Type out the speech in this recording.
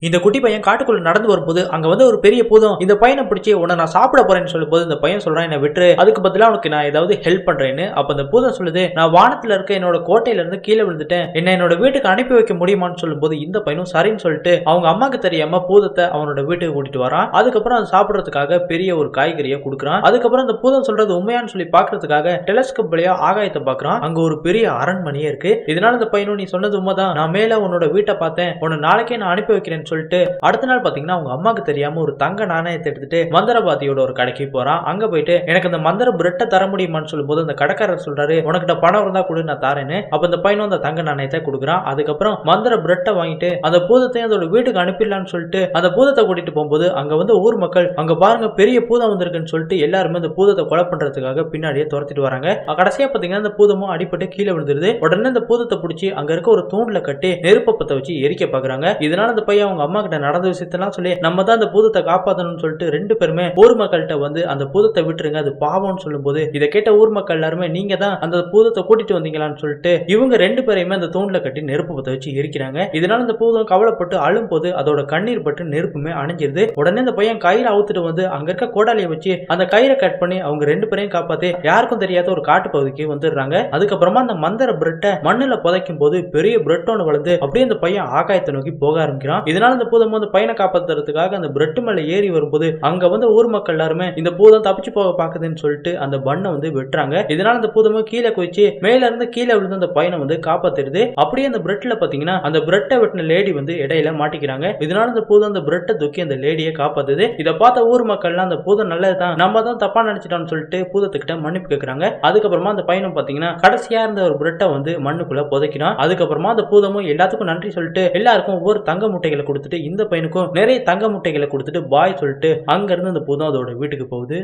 இந்த குட்டி பையன் காட்டுக்குள்ள நடந்து வரும்போது அங்க வந்து ஒரு பெரிய பூதம் இந்த பையனை பிடிச்சி உன்னை நான் சாப்பிட போறேன்னு சொல்லும்போது இந்த பையன் சொல்றான் என்ன விட்டு அதுக்கு பதிலா உனக்கு நான் ஏதாவது ஹெல்ப் பண்றேன்னு. அப்ப அந்த பூதம் சொல்லுது நான் வானத்துல இருக்க என்னோட கோட்டையில இருந்து கீழே விழுந்துட்டேன், என்ன என்னோட வீட்டுக்கு அனுப்பி வைக்க முடியுமான்னு சொல்லும்போது இந்த பையனும் சரின்னு சொல்லிட்டு அவங்க அம்மாக்கு தெரியாம பூதத்தை அவனோட வீட்டுக்கு கூட்டிட்டு வரான். அதுக்கப்புறம் அதை சாப்பிடறதுக்காக பெரிய ஒரு காய்கறியை கொடுக்குறான். அதுக்கப்புறம் அந்த பூதம் சொல்றது உண்மையான்னு சொல்லி பாக்குறதுக்காக டெலஸ்கோப் வழியா ஆகாயத்தை பாக்குறான். அங்க ஒரு பெரிய அரண்மனையே இருக்கு. இதனால இந்த பையனும் நீ சொன்னது உண்மைதான், நான் மேல உன்னோட வீட்டை பார்த்தேன், உன்னை நாளைக்கே நான் அனுப்பி வைக்கிறேன்னு சொல்லிட்டு அடுத்த நாள் பாத்தீங்கன்னா அவங்க அம்மாக்கு தெரியாம ஒரு தங்க நாணயத்தை எடுத்துட்டு மந்திரவாதியோட ஒரு கடைக்கு போறான். அங்க போயிட்டு எனக்கு அந்த மந்திர பிரெட்டை தர முடியுமான்னு சொல்லும்போது அந்த கடைக்காரர் சொல்றாரு உனக்கிட்ட பணம் இருந்தா கொடு நான் தரேன்னு. அப்ப அந்த பையனும் அந்த தங்க நாணயத்தை கொடுக்குறான். அதுக்கப்புறம் மந்திர பிரெட்டை வாங்கிட்டு அந்த பூதத்தையும் அதோட வீட்டுக்கு அனுப்பிடலான்னு சொல்லிட்டு அந்த பூதத்தை கூட்டிட்டு போகும்போது அங்க வந்து ஊர் மக்கள் அங்க பாருங்க பெரிய பூதம் வந்திருக்குன்னு சொல்லிட்டு எல்லாருமே அந்த பூதத்தை கொலை பண்றதுக்காக பின்னாடியே துரத்திட்டு வராங்க. கடைசியா பாத்தீங்கன்னா அந்த பூதமும் அடிபட்டு கீழே விழுந்துருது. உடனே அந்த பூதத்தை பிடிச்சி அங்க இருக்க ஒரு தூண்ல கட்டி நெருப்ப பத்த வச்சு எரிக்க பாக்குறாங்க. இதனால அந்த பையன் அவங்க அம்மா கிட்ட நடந்த விஷயத்தெல்லாம் சொல்லி நம்ம தான் அந்த பூதத்தை காப்பாற்றணும்னு சொல்லிட்டு ரெண்டு பேருமே ஊர் மக்கள்கிட்ட வந்து அந்த பூதத்தை விட்டுருங்க அது பாவம்னு சொல்லும்போது இதை கேட்ட ஊர் மக்கள் எல்லாருமே நீங்க தான் அந்த பூதத்தை கூட்டிட்டு வந்தீங்களான்னு சொல்லிட்டு இவங்க ரெண்டு பேரையுமே அந்த தூண்ல கட்டி நெருப்பு பத்த வச்சு எரிக்கிறாங்க. இதனால அந்த பூதம் கவலைப்பட்டு அழும் போது அதோட கண்ணீர் பட்டு நெருப்புமே அணைஞ்சிருது. உடனே அந்த பையன் கயிறு அவுத்துட்டு வந்து அங்க இருக்க கோடாலியை வச்சு அந்த கயிறை கட் பண்ணி அவங்க ரெண்டு பேரையும் காப்பாத்தி யாருக்கும் தெரியாத ஒரு காட்டு பகுதிக்கு வந்துடுறாங்க. அதுக்கப்புறமா அந்த மந்திர பிரெட்டை மண்ணுல புதைக்கும் போது பெரிய பிரெட் ஒன்று வளர்ந்து அப்படியே அந்த பையன் ஆகாயத்தை நோக்கி போக ஆரம்பிக்கிறான். இதனால அந்த பூதம் வந்து பையனை காப்பாத்துறதுக்காக அந்த பிரெட் மேல ஏறி வரும்போது அங்க வந்து ஊர் மக்கள் எல்லாருமே இந்த பூதம் தப்பிச்சு போக பாக்குதுன்னு சொல்லிட்டு அந்த பண்ணை வந்து வெட்டுறாங்க. இதனால அந்த பூதமும் கீழே குதிச்சு மேல இருந்து கீழே விழுந்து அந்த பையனை வந்து காப்பாத்திருது. அப்படியே அந்த பிரெட்ல பாத்தீங்கன்னா அந்த பிரெட்டை வெட்டின லேடி வந்து இடையில மாட்டிக்கிறாங்க. இதனால அந்த பூதம் அந்த பிரெட்டை தூக்கி அந்த லேடியை காப்பாத்துது. இதை பார்த்த ஊர் மக்கள்லாம் அந்த பூதம் நல்லதுதான், நம்ம தான் தப்பா நினைச்சிட்டோம்னு சொல்லிட்டு பூதத்துக்கிட்ட மன்னிப்பு கேட்கறாங்க. அதுக்கப்புறமா அந்த பையனும் பாத்தீங்கன்னா கடைசியா இருந்த ஒரு பிரெட்டை வந்து மண்ணுக்குள்ள புதைக்கிறான். அதுக்கப்புறமா அந்த பூதமும் எல்லாத்துக்கும் நன்றி சொல்லிட்டு எல்லாருக்கும் ஒவ்வொரு தங்க முட்டைகளை கொடுத்துட்டு இந்த பையனுக்கும் நிறைய தங்க முட்டைகளை கொடுத்துட்டு பாய் சொல்லிட்டு அங்க இருந்து அந்த பூதம் அதோட வீட்டுக்கு போகுது.